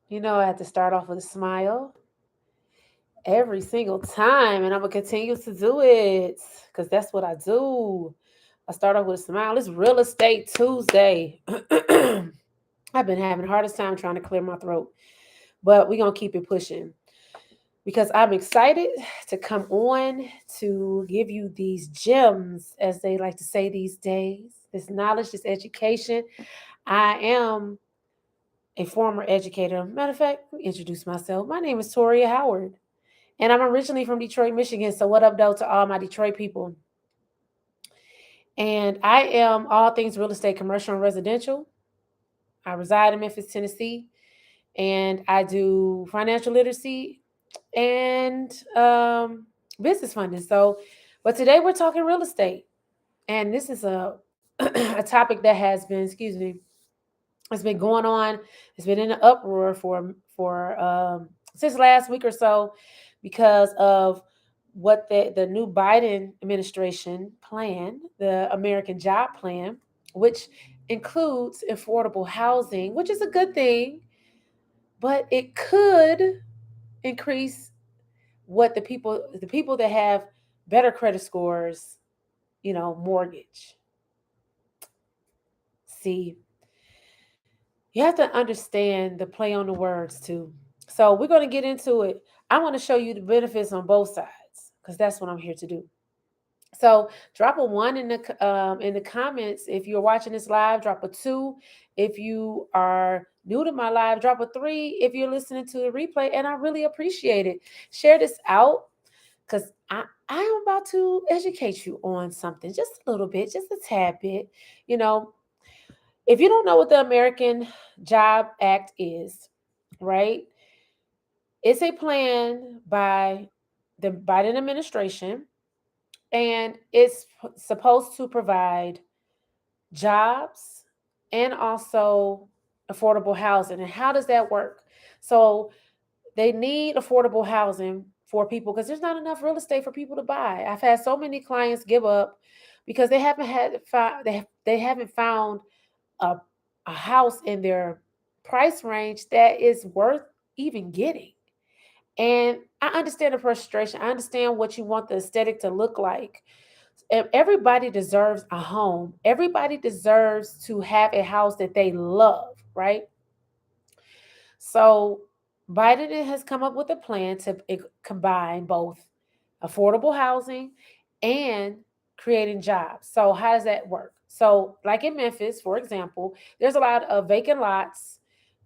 You know, I have to start off with a smile every single time, and I'm gonna continue to do it because that's what I do. I start off with a smile. It's Real Estate Tuesday. I've been having the hardest time trying to clear my throat, but we're gonna keep it pushing because I'm excited to come on to give you these gems, as they like to say these days. This knowledge, this education. I am a former educator. Matter of fact, let me introduce myself. My name is Toria Howard, and I'm originally from Detroit, Michigan. So, what up, though, to all my Detroit people? And I am all things real estate, commercial, and residential. I reside in Memphis, Tennessee, and I do financial literacy and business funding. So, but today we're talking real estate, and this is a a topic that has been, excuse me, it's been going on. It's been in an uproar for since last week or so because of what the new Biden administration plan, the American Job Plan, which includes affordable housing, which is a good thing, but it could increase what the people that have better credit scores, mortgage. See, you have to understand the play on the words too. So we're going to get into it. I want to show you the benefits on both sides because that's what I'm here to do. So drop a one in the comments if you're watching this live. Drop a two if you are new to my live. Drop a three if you're listening to the replay, and I really appreciate it. Share this out because I am about to educate you on something, just a little bit, just a tad bit. You know, if you don't know what the American Job Act is, right? It's a plan by the Biden administration, and it's supposed to provide jobs and also affordable housing. And how does that work? So they need affordable housing for people because there's not enough real estate for people to buy. I've had so many clients give up because they haven't found a, a house in their price range that is worth even getting. And I understand the frustration. I understand what you want the aesthetic to look like. Everybody deserves a home. Everybody deserves to have a house that they love, right? So Biden has come up with a plan to combine both affordable housing and creating jobs. So how does that work? So like in Memphis, for example, there's a lot of vacant lots,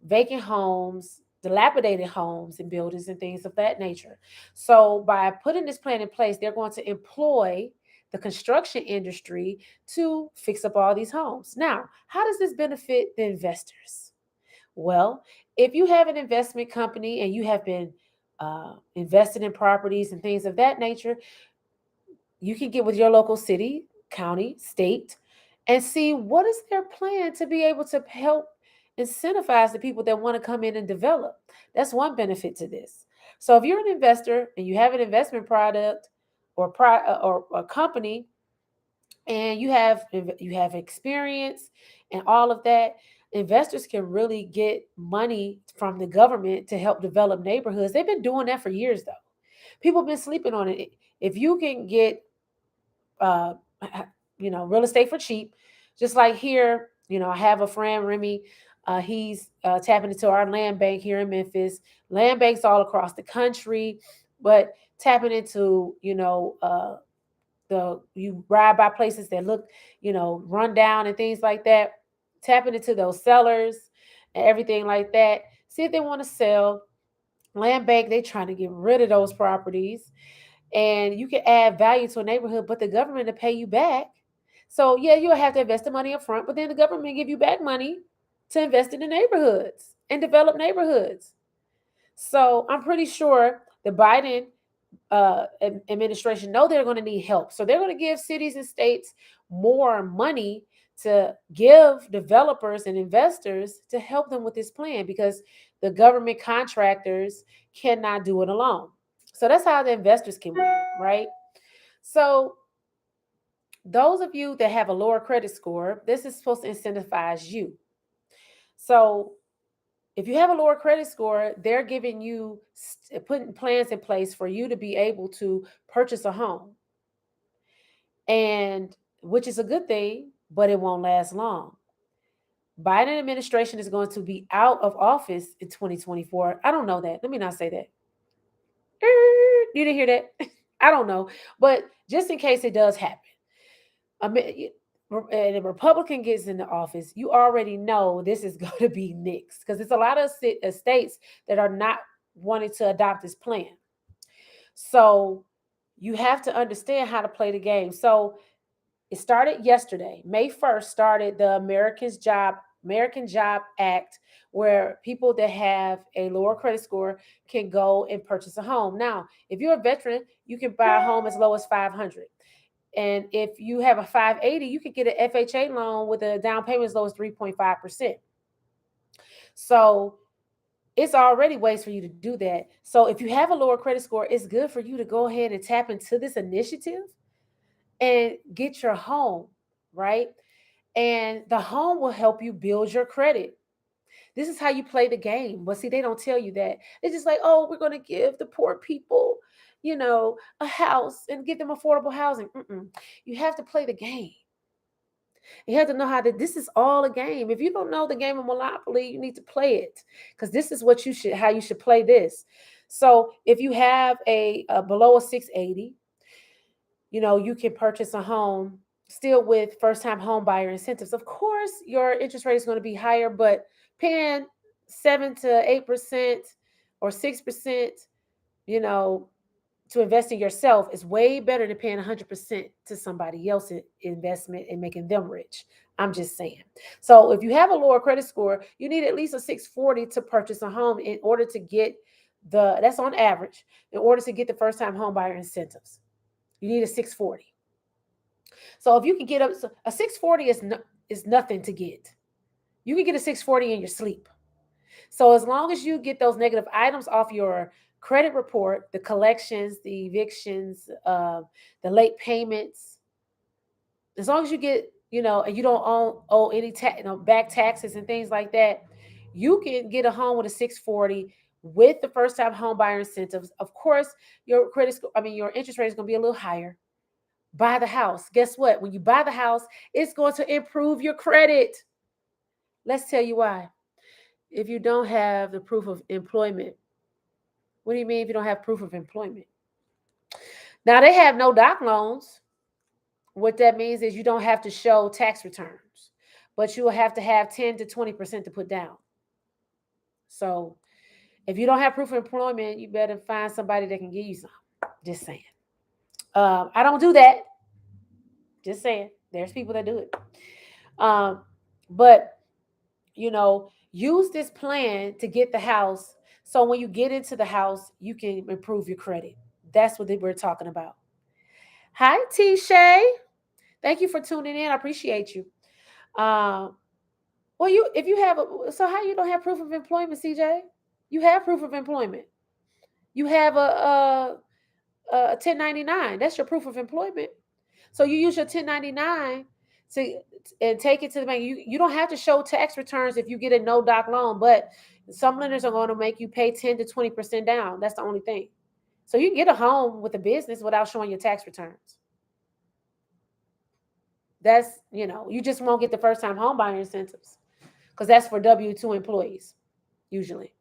vacant homes, dilapidated homes and buildings and things of that nature. So by putting this plan in place, they're going to employ the construction industry to fix up all these homes. Now, how does this benefit the investors? Well, if you have an investment company and you have been invested in properties and things of that nature, you can get with your local city, county, state, and see what is their plan to be able to help incentivize the people that want to come in and develop. That's one benefit to this. So if you're an investor and you have an investment product or a company and you have experience and all of that, investors can really get money from the government to help develop neighborhoods. They've been doing that for years though. People have been sleeping on it. If you can get uh real estate for cheap, just like here, I have a friend, Remy. He's tapping into our land bank here in Memphis, land banks all across the country, but tapping into the you ride by places that look, run down and things like that, tapping into those sellers and everything like that. See if they want to sell. Land bank, they trying to get rid of those properties. And you can add value to a neighborhood, but the government will pay you back. So yeah, you'll have to invest the money up front, but then the government give you back money to invest in the neighborhoods and develop neighborhoods. So I'm pretty sure the Biden administration know they're going to need help. So they're going to give cities and states more money to give developers and investors to help them with this plan because the government contractors cannot do it alone. So that's how the investors can win, right? So those of you that have a lower credit score, this is supposed to incentivize you. So If you have a lower credit score, they're giving you putting plans in place for you to be able to purchase a home, and which is a good thing, but it won't last long. Biden administration is going to be out of office in 2024. I don't know that. Let me not say that. You didn't hear that? I don't know. But just in case it does happen, and a Republican gets in the office, you already know this is going to be nixed because there's a lot of states that are not wanting to adopt this plan. So you have to understand how to play the game. So it started yesterday. May 1st started the American Job Act, where people that have a lower credit score can go and purchase a home. Now, if you're a veteran, you can buy a home as low as 500. And if you have a 580, you could get an FHA loan with a down payment as low as 3.5%. So it's already ways for you to do that. So if you have a lower credit score, it's good for you to go ahead and tap into this initiative and get your home, right? And the home will help you build your credit. This is how you play the game. But see, they don't tell you that. It's just like, oh, we're going to give the poor people, a house and give them affordable housing. You have to play the game. You have to know how to. This is all a game. If you don't know the game of Monopoly, you need to play it because this is how you should play this. So if you have a below a 680, you can purchase a home still with first time home buyer incentives. Of course, your interest rate is going to be higher, but paying 7 to 8% or 6%, you know, to invest in yourself is way better than paying 100% to somebody else's investment and making them rich. I'm just saying. So if you have a lower credit score, you need at least a 640 to purchase a home in order to get that's on average, in order to get the first time home buyer incentives. You need a 640. So if you can get up, so a 640 is nothing to get. You can get a 640 in your sleep. So as long as you get those negative items off your credit report, the collections, the evictions, the late payments, as long as you get, and you don't owe any back taxes and things like that, you can get a home with a 640 with the first time home buyer incentives. Of course, your your interest rate is going to be a little higher. Buy the house. Guess what? When you buy the house, it's going to improve your credit. Let's tell you why. If you don't have the proof of employment, what do you mean if you don't have proof of employment? Now, they have no doc loans. What that means is you don't have to show tax returns, but you will have to have 10 to 20% to put down. So if you don't have proof of employment, you better find somebody that can give you some. Just saying. I don't do that. Just saying. There's people that do it. But use this plan to get the house. So when you get into the house, you can improve your credit. That's what we're talking about. Hi, T. Shay. Thank you for tuning in. I appreciate you. Well, if you have so how you don't have proof of employment, CJ? You have proof of employment. You have a 1099. That's your proof of employment. So you use your 1099 to and take it to the bank. You don't have to show tax returns if you get a no doc loan, but some lenders are going to make you pay 10 to 20% down. That's the only thing. So you can get a home with a business without showing your tax returns. That's, you just won't get the first time home buyer incentives because that's for W-2 employees usually.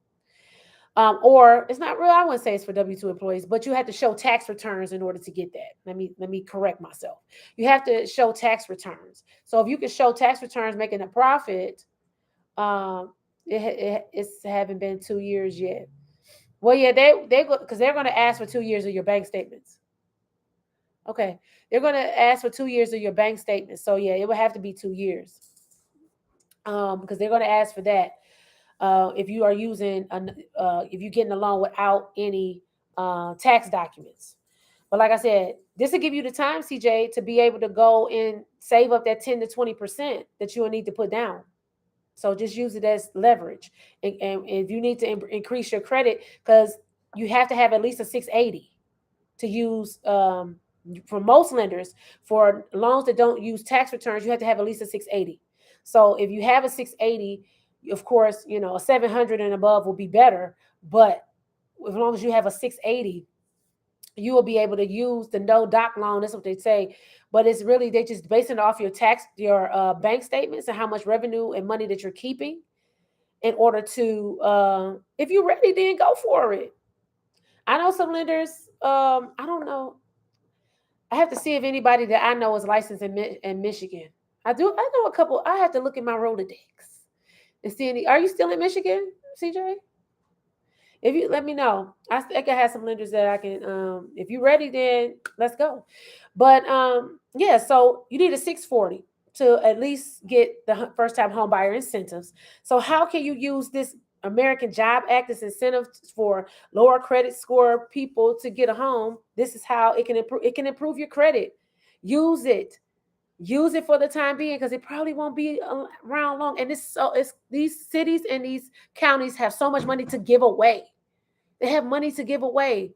Or it's not real. I wouldn't say it's for W-2 employees, but you have to show tax returns in order to get that. Let me correct myself. You have to show tax returns. So if you can show tax returns making a profit, it's haven't been 2 years yet. Well, yeah, they go because they're going to ask for 2 years of your bank statements. Okay, they're going to ask for 2 years of your bank statements. So yeah, it would have to be 2 years. Because they're going to ask for that. If you are if you're getting a loan without any tax documents. But like I said, this will give you the time, CJ, to be able to go and save up that 10 to 20% that you will need to put down. So just use it as leverage. And if you need to increase your credit, because you have to have at least a 680 to use for most lenders. For loans that don't use tax returns, you have to have at least a 680. So if you have a 680, Of course, a 700 and above will be better, but as long as you have a 680, you will be able to use the no doc loan. That's what they say, but it's really they just basing it off your bank statements and how much revenue and money that you're keeping in order to, if you're ready, then go for it. I know some lenders. I don't know. I have to see if anybody that I know is licensed in Michigan. I do. I know a couple. I have to look at my Rolodex and see any. Are you still in Michigan, CJ? If you let me know, I can have some lenders that I can. If you're ready, then let's go. But yeah, so you need a 640 to at least get the first time home buyer incentives. So how can you use this American Job Act as incentive for lower credit score people to get a home? This is how it can improve. It can improve your credit. Use it. Use it for the time being because it probably won't be around long. And it's these cities and these counties have so much money to give away. They have money to give away.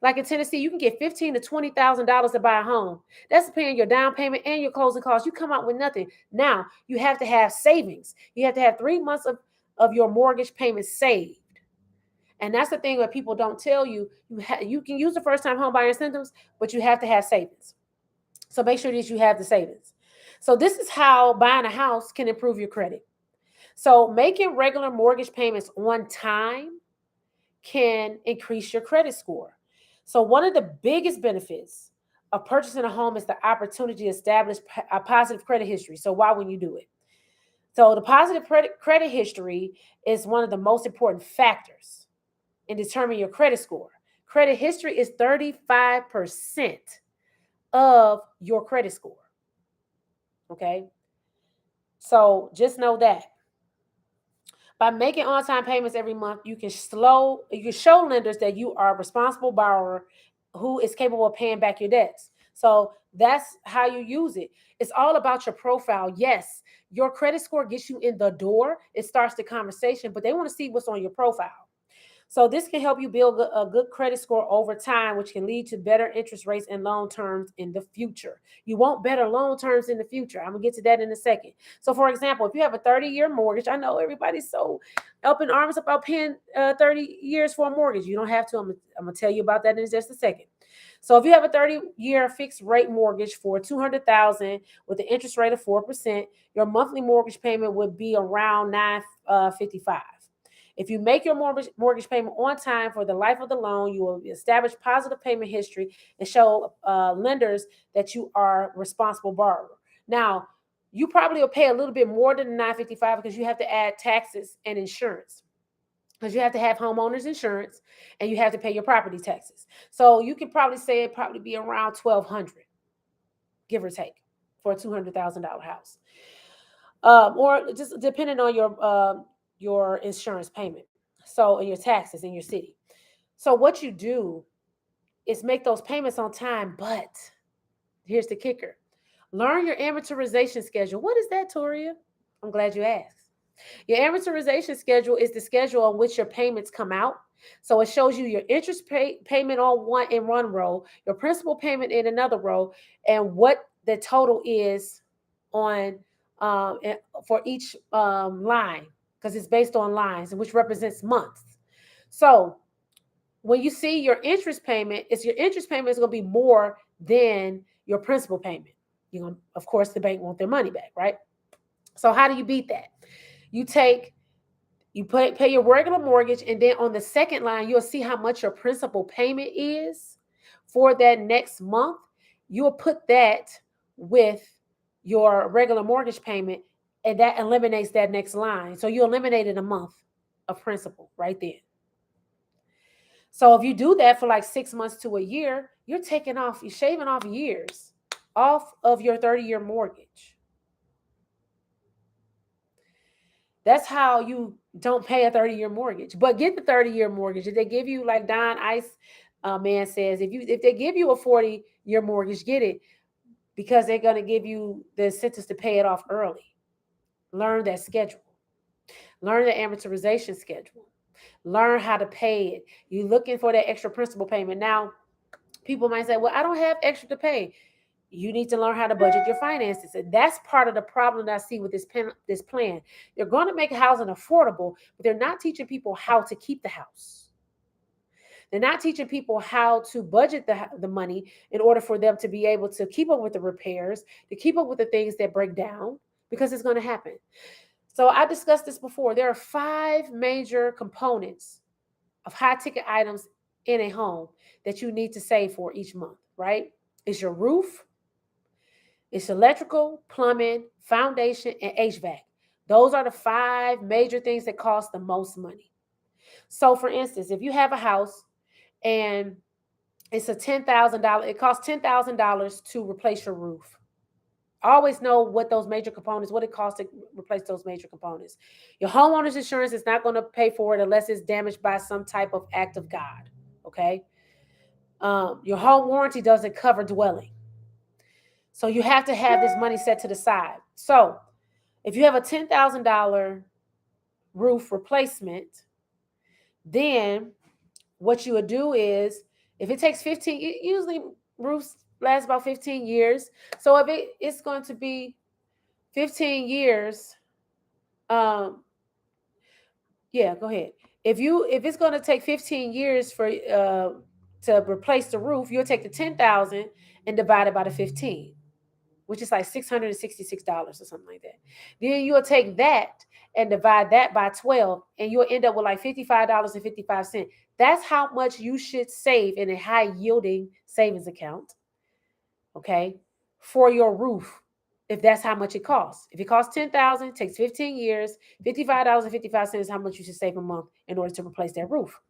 Like in Tennessee, you can get $15,000 to buy a home. That's paying your down payment and your closing costs. You come out with nothing. Now you have to have savings. You have to have 3 months of your mortgage payment saved. And that's the thing that people don't tell you. You can use the first time home buyer incentives, but you have to have savings. So make sure that you have the savings. So this is how buying a house can improve your credit. So making regular mortgage payments on time can increase your credit score. So one of the biggest benefits of purchasing a home is the opportunity to establish a positive credit history. So why wouldn't you do it? So the positive credit history is one of the most important factors in determining your credit score. Credit history is 35% of your credit score. Okay. So just know that. By making on-time payments every month, you can show lenders that you are a responsible borrower who is capable of paying back your debts. So that's how you use it. It's all about your profile. Yes, your credit score gets you in the door. It starts the conversation, but they want to see what's on your profile. So this can help you build a good credit score over time, which can lead to better interest rates and loan terms in the future. You want better loan terms in the future. I'm going to get to that in a second. So for example, if you have a 30-year mortgage, I know everybody's so up in arms about paying 30 years for a mortgage. You don't have to. I'm going to tell you about that in just a second. So if you have a 30-year fixed rate mortgage for $200,000 with an interest rate of 4%, your monthly mortgage payment would be around $955. If you make your mortgage payment on time for the life of the loan, you will establish positive payment history and show lenders that you are a responsible borrower. Now, you probably will pay a little bit more than the $955 because you have to add taxes and insurance. Because you have to have homeowners insurance and you have to pay your property taxes. So you can probably say it probably be around $1,200, give or take, for a $200,000 house, or just depending on your insurance payment. So, and your taxes in your city. So what you do is make those payments on time, but here's the kicker. Learn your amortization schedule. What is that, Toria? I'm glad you asked. Your amortization schedule is the schedule on which your payments come out. So it shows you your interest payment on one row, your principal payment in another row, and what the total is on for each line, because it's based on lines, which represents months. So when you see your interest payment, your interest payment is going to be more than your principal payment. Of course, the bank want their money back, right? So how do you beat that? You pay your regular mortgage, and then on the second line, you'll see how much your principal payment is for that next month. You'll put that with your regular mortgage payment, and that eliminates that next line. So you eliminated a month of principal right there. So if you do that for like 6 months to a year, you're shaving off years off of your 30-year mortgage. That's how you don't pay a 30-year mortgage, but get the 30-year mortgage. If they give you, like Don Ice man says, if they give you a 40-year mortgage, get it, because they're going to give you the incentives to pay it off early. Learn that schedule. Learn the amortization schedule. Learn how to pay it. You're looking for that extra principal payment. Now, people might say, well, I don't have extra to pay. You need to learn how to budget your finances. And that's part of the problem that I see with this plan. They're going to make housing affordable, but they're not teaching people how to keep the house. They're not teaching people how to budget the money in order for them to be able to keep up with the repairs, to keep up with the things that break down, because it's going to happen. So I discussed this before. There are 5 major components of high ticket items in a home that you need to save for each month, right? It's your roof, it's electrical, plumbing, foundation, and HVAC. Those are the 5 major things that cost the most money. So for instance, if you have a house and it's a $10,000, it costs $10,000 to replace your roof. Always know what those major components, what it costs to replace those major components. Your homeowner's insurance is not going to pay for it unless it's damaged by some type of act of God. Okay. Your home warranty doesn't cover dwelling. So you have to have this money set to the side. So if you have a $10,000 roof replacement, then what you would do is, if it takes 15, usually roofs last about 15 years. So if it's going to be 15 years, yeah, go ahead. If it's going to take 15 years for to replace the roof, you'll take the 10,000 and divide it by the 15, which is like $666 or something like that. Then you'll take that and divide that by 12, and you'll end up with like $55.55. That's how much you should save in a high yielding savings account, okay, for your roof. If that's how much it costs. If it costs $10,000, takes 15 years, $55.55 is how much you should save a month in order to replace that roof.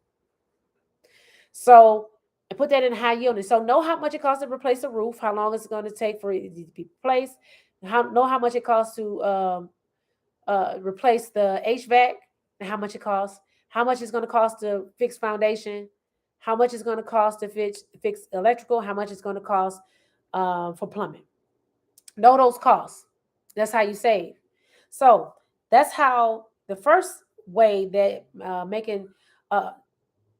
So, and put that in high yielding. So know how much it costs to replace a roof, how long it's going to take for it to be replaced, know how much it costs to replace the HVAC, and how much it costs, how much it's going to cost to fix foundation, how much it's going to cost to fix electrical, how much it's going to cost for plumbing. Know those costs. That's how you save. So that's how the first way that making out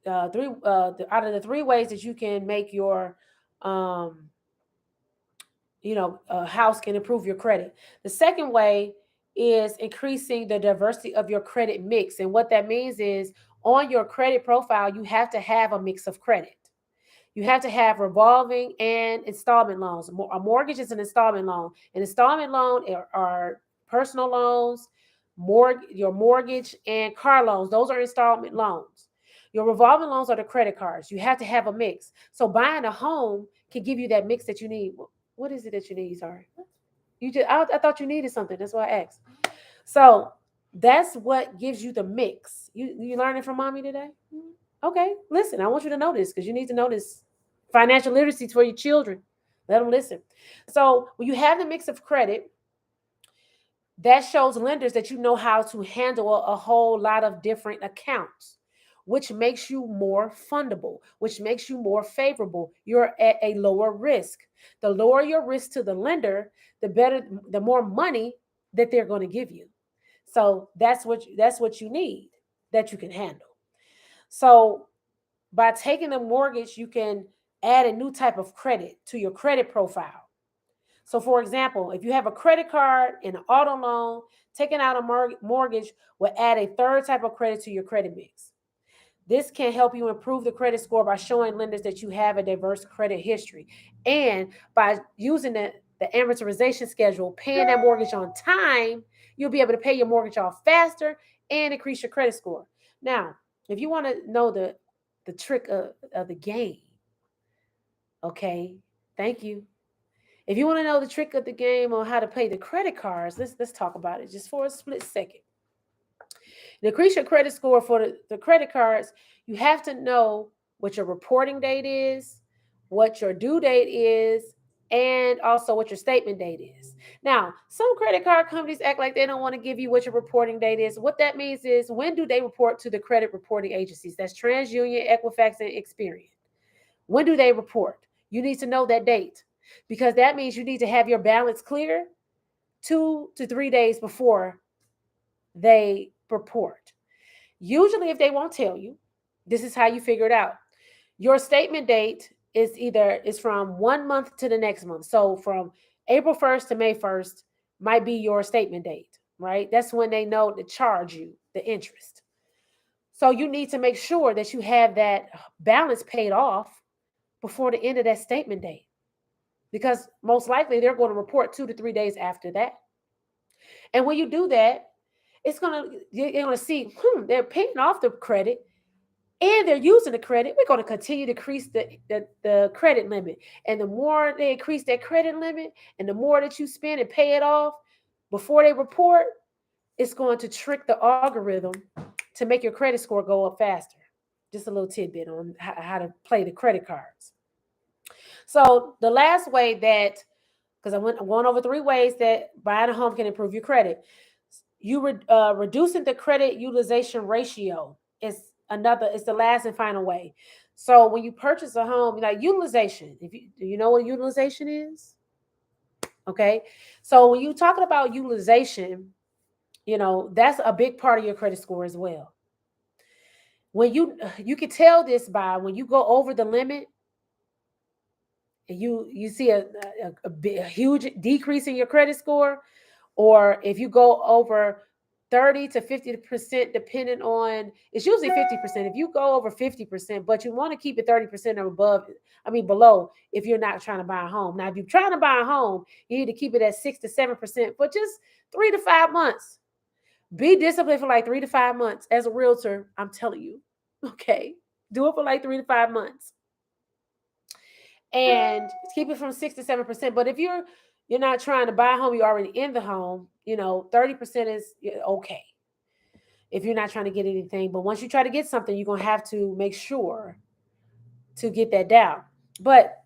of the 3 ways that you can make your house can improve your credit. The second way is increasing the diversity of your credit mix. And what that means is, on your credit profile, you have to have a mix of credit. You have to have revolving and installment loans. A mortgage is an installment loan. An installment loan are personal loans, your mortgage, and car loans. Those are installment loans. Your revolving loans are the credit cards. You have to have a mix. So buying a home can give you that mix that you need. What is it that you need? Sorry. I thought you needed something. That's why I asked. So that's what gives you the mix. You learning from mommy today? Okay, listen, I want you to know this because you need to know this. Financial literacy for your children. Let them listen. So when you have the mix of credit, that shows lenders that you know how to handle a whole lot of different accounts, which makes you more fundable, which makes you more favorable. You're at a lower risk. The lower your risk to the lender, the better, the more money that they're going to give you. So that's what you need, that you can handle. So by taking a mortgage, you can add a new type of credit to your credit profile. So for example, if you have a credit card and an auto loan, taking out a mortgage will add a third type of credit to your credit mix. This can help you improve the credit score by showing lenders that you have a diverse credit history. And by using the amortization schedule, paying that mortgage on time, you'll be able to pay your mortgage off faster and increase your credit score. Now, if you want to know the trick of the game, okay, thank you. If you want to know the trick of the game on how to pay the credit cards, let's talk about it just for a split second. To increase your credit score for the credit cards, you have to know what your reporting date is, what your due date is, and also what your statement date is. Now, some credit card companies act like they don't want to give you what your reporting date is. What that means is, when do they report to the credit reporting agencies? That's TransUnion, Equifax, and Experian. When do they report? You need to know that date, because that means you need to have your balance clear 2 to 3 days before they report. Usually, if they won't tell you, this is how you figure it out. Your statement date it's from 1 month to the next month. So from April 1st to May 1st might be your statement date, right? That's when they know to charge you the interest. So you need to make sure that you have that balance paid off before the end of that statement date, because most likely they're going to report 2 to 3 days after that. And when you do that, you're gonna see they're paying off the credit and they're using the credit. We're going to continue to increase the credit limit. And the more they increase that credit limit and the more that you spend and pay it off before they report, it's going to trick the algorithm to make your credit score go up faster. Just a little tidbit on how to play the credit cards. So the last way that, because I went over 3 ways that buying a home can improve your credit. Reducing the credit utilization ratio is another. It's the last and final way. So when you purchase a home, like utilization, if you do you know what utilization is? Okay, so when you're talking about utilization, that's a big part of your credit score as well. When you can tell this by when you go over the limit, and you see a huge decrease in your credit score, or if you go over 30 to 50%, depending on, it's usually 50%. If you go over 50%, but you want to keep it 30% or above, below, if you're not trying to buy a home. Now, if you're trying to buy a home, you need to keep it at 6 to 7%, but just 3 to 5 months. Be disciplined for like 3 to 5 months. As a realtor, I'm telling you, okay, do it for like 3 to 5 months and keep it from 6 to 7%. But if you're not trying to buy a home, you're already in the home, 30% is okay if you're not trying to get anything. But once you try to get something, you're going to have to make sure to get that down. But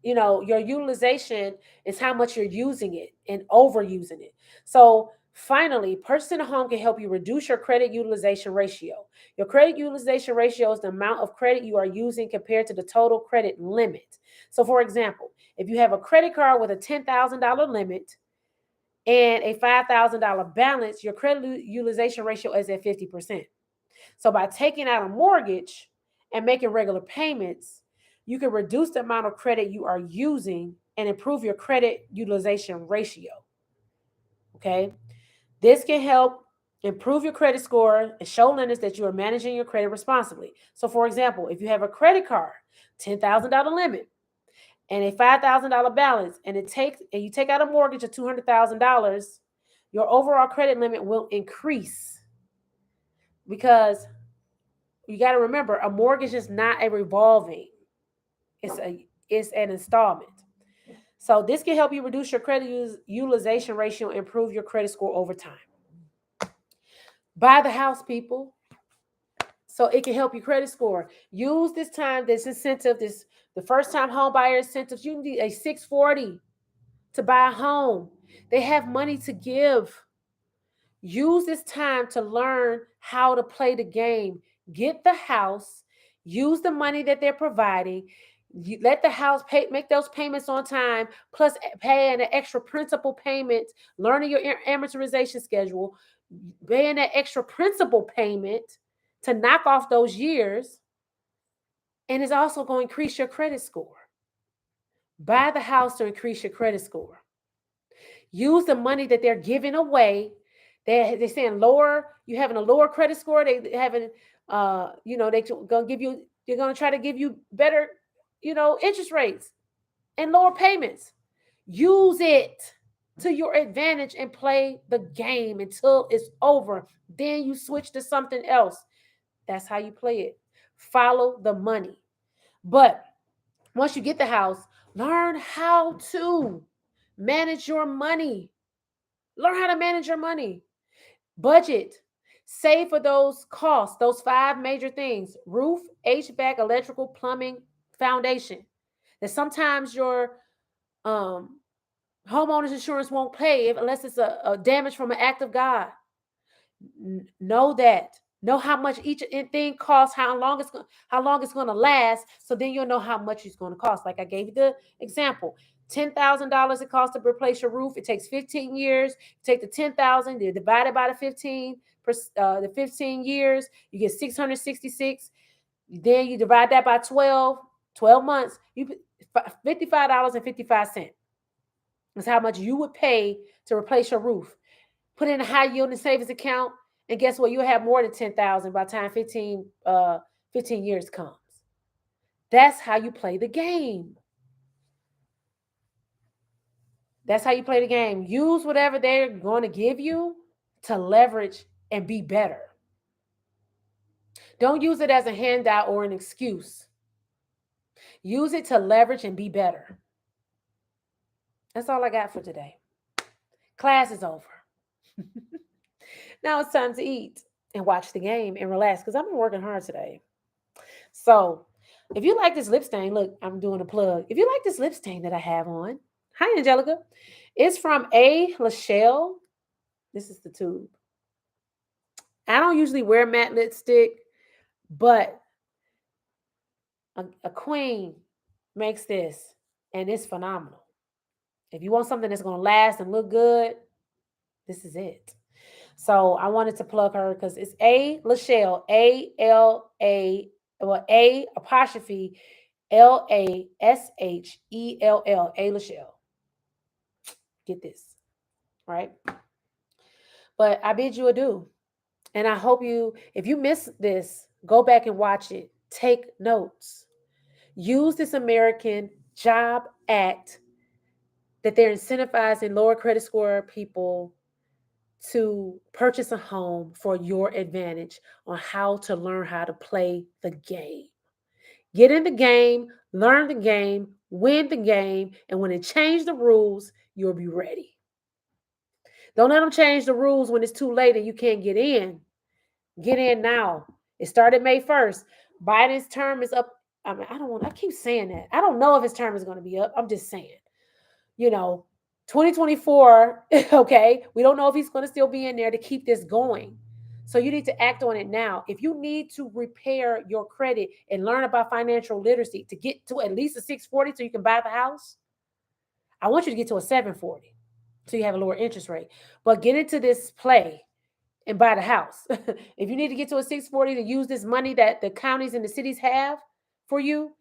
your utilization is how much you're using it and overusing it. So finally, purchasing a home can help you reduce your credit utilization ratio. Your credit utilization ratio is the amount of credit you are using compared to the total credit limit. So for example, if you have a credit card with a $10,000 limit and a $5,000 balance, your credit utilization ratio is at 50%. So by taking out a mortgage and making regular payments, you can reduce the amount of credit you are using and improve your credit utilization ratio. Okay. This can help improve your credit score and show lenders that you are managing your credit responsibly. So for example, if you have a credit card, $10,000 limit, and a $5,000 balance, and you take out a mortgage of $200,000, your overall credit limit will increase, because you got to remember, a mortgage is not a revolving; it's an installment. So this can help you reduce your credit utilization ratio and improve your credit score over time. Buy the house, people, so it can help your credit score. Use this time, this incentive, the first time home buyer incentives. You need a 640 to buy a home. They have money to give. Use this time to learn how to play the game. Get the house. Use the money that they're providing. Let the house make those payments on time, plus paying an extra principal payment, learning your amortization schedule, paying that extra principal payment to knock off those years, and it's also going to increase your credit score. Buy the house to increase your credit score. Use the money that they're giving away. They're saying you having a lower credit score. They having, they're going to try to give you better, interest rates and lower payments. Use it to your advantage and play the game until it's over. Then you switch to something else. That's how you play it. Follow the money. But once you get the house, learn how to manage your money. Learn how to manage your money. Budget. Save for those costs, those 5 major things: roof, HVAC, electrical, plumbing, foundation. That sometimes your homeowner's insurance won't pay unless it's a damage from an act of God. Know that. Know how much each thing costs, how long it's going to last, so then you'll know how much it's going to cost. Like I gave you the example, $10,000 it costs to replace your roof. It takes 15 years. You take the 10,000, you divide it by the 15 years, you get 666. Then you divide that by 12. 12 months, $55.55 is how much you would pay to replace your roof. Put in a high yielding savings account, and guess what? You'll have more than 10,000 by the time 15 years comes. That's how you play the game. That's how you play the game. Use whatever they're going to give you to leverage and be better. Don't use it as a handout or an excuse. Use it to leverage and be better. That's all I got for today. Class is over. Now it's time to eat and watch the game and relax because I've been working hard today. So if you like this lip stain, look, I'm doing a plug. If you like this lip stain that I have on, hi, Angelica. It's from A. Lachelle. This is the tube. I don't usually wear matte lipstick, but a queen makes this, and it's phenomenal. If you want something that's going to last and look good, this is it. So I wanted to plug her because it's A. Lachelle, A-L-A, well, A apostrophe Lashell, A. Lachelle. Get this, right? But I bid you adieu. And I hope you, if you miss this, go back and watch it. Take notes. Use this American Job Act that they're incentivizing lower credit score people to purchase a home for your advantage on how to learn how to play the game. Get in the game, learn the game, win the game, and when they change the rules, you'll be ready. Don't let them change the rules when it's too late and you can't get in. Get in now. It started May 1st. Biden's term is up. I mean, I keep saying that. I don't know if his term is going to be up. I'm just saying, 2024, okay, we don't know if he's going to still be in there to keep this going. So you need to act on it now. If you need to repair your credit and learn about financial literacy to get to at least a 640 so you can buy the house, I want you to get to a 740 so you have a lower interest rate. But get into this play and buy the house. If you need to get to a 640 to use this money that the counties and the cities have for you,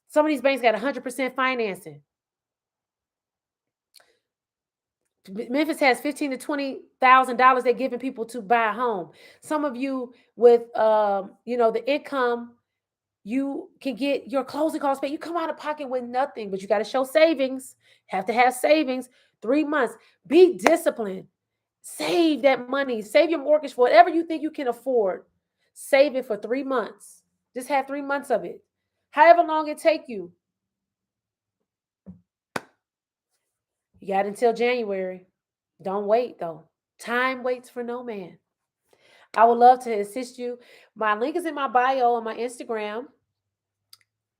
some of these banks got 100% financing. Memphis has $15,000 to $20,000 they're giving people to buy a home. Some of you with the income, you can get your closing costs paid. You come out of pocket with nothing, but you got to show savings. Have to have savings. 3 months. Be disciplined. Save that money. Save your mortgage for whatever you think you can afford. Save it for 3 months. Just have 3 months of it. However long it take you. You got until January. Don't wait though. Time waits for no man. I would love to assist you. My link is in my bio on my Instagram.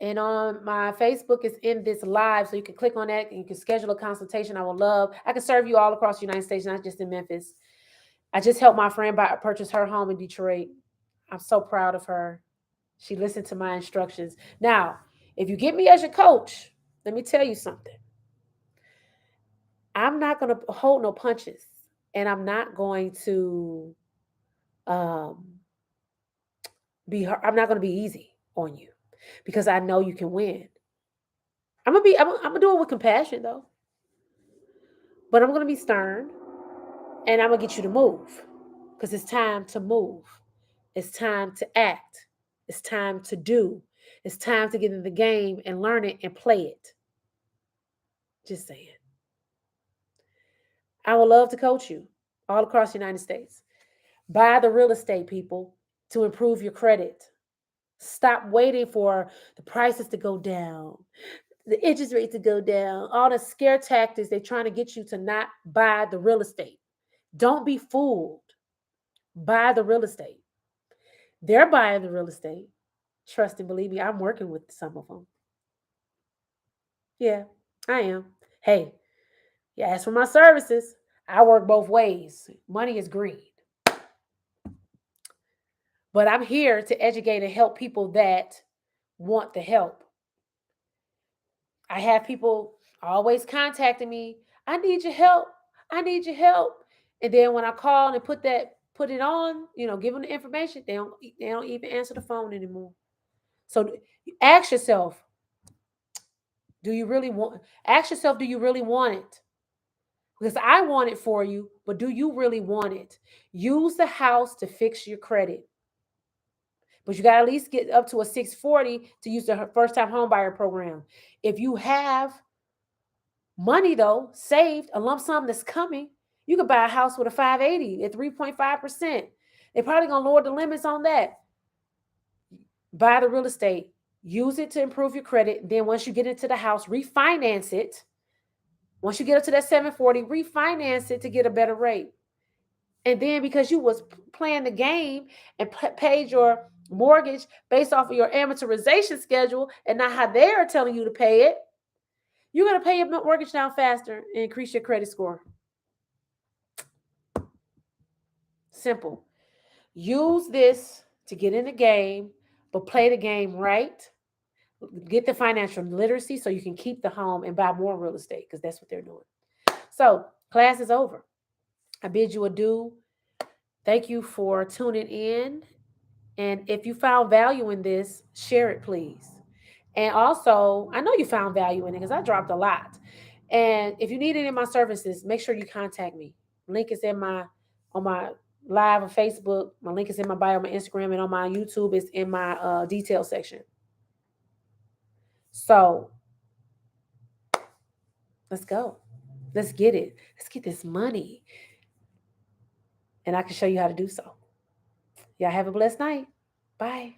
And on my Facebook is in this live. So you can click on that and you can schedule a consultation. I can serve you all across the United States, not just in Memphis. I just helped my friend purchase her home in Detroit. I'm so proud of her. She listened to my instructions. Now, if you get me as your coach, let me tell you something. I'm not going to hold no punches, and I'm not going to I'm not going to be easy on you because I know you can win. I'm gonna do it with compassion though, but I'm going to be stern, and I'm going to get you to move because it's time to move. It's time to act. It's time to do. It's time to get in the game and learn it and play it. Just saying. I would love to coach you all across the United States. Buy the real estate, people, to improve your credit. Stop waiting for the prices to go down, the interest rate to go down, all the scare tactics they're trying to get you to not buy the real estate. Don't be fooled. Buy the real estate. They're buying the real estate. Trust and believe me, I'm working with some of them. Yeah, I am. Hey, you ask for my services. I work both ways. Money is greed. But I'm here to educate and help people that want the help. I have people always contacting me. I need your help. I need your help. And then when I call and put it on, give them the information, they don't even answer the phone anymore. So ask yourself, Do you really want, ask yourself, do you really want it? Because I want it for you, but do you really want it? Use the house to fix your credit. But you got to at least get up to a 640 to use the first time home buyer program. If you have money though, saved, a lump sum that's coming, you could buy a house with a 580 at 3.5%. They're probably going to lower the limits on that. Buy the real estate, use it to improve your credit. Then once you get into the house, refinance it. Once you get up to that 740, refinance it to get a better rate. And then because you was playing the game and paid your mortgage based off of your amortization schedule and not how they are telling you to pay it, you're going to pay your mortgage down faster and increase your credit score. Simple. Use this to get in the game, but play the game right. Get the financial literacy so you can keep the home and buy more real estate, because that's what they're doing. So class is over. I bid you adieu. Thank you for tuning in. And if you found value in this, share it, please. And also, I know you found value in it because I dropped a lot. And if you need any of my services, make sure you contact me. Link is in my on my live on Facebook. My link is in my bio on my Instagram, and on my YouTube is in my detail section. So let's go. Let's get it. Let's get this money. And I can show you how to do so. Y'all have a blessed night. Bye.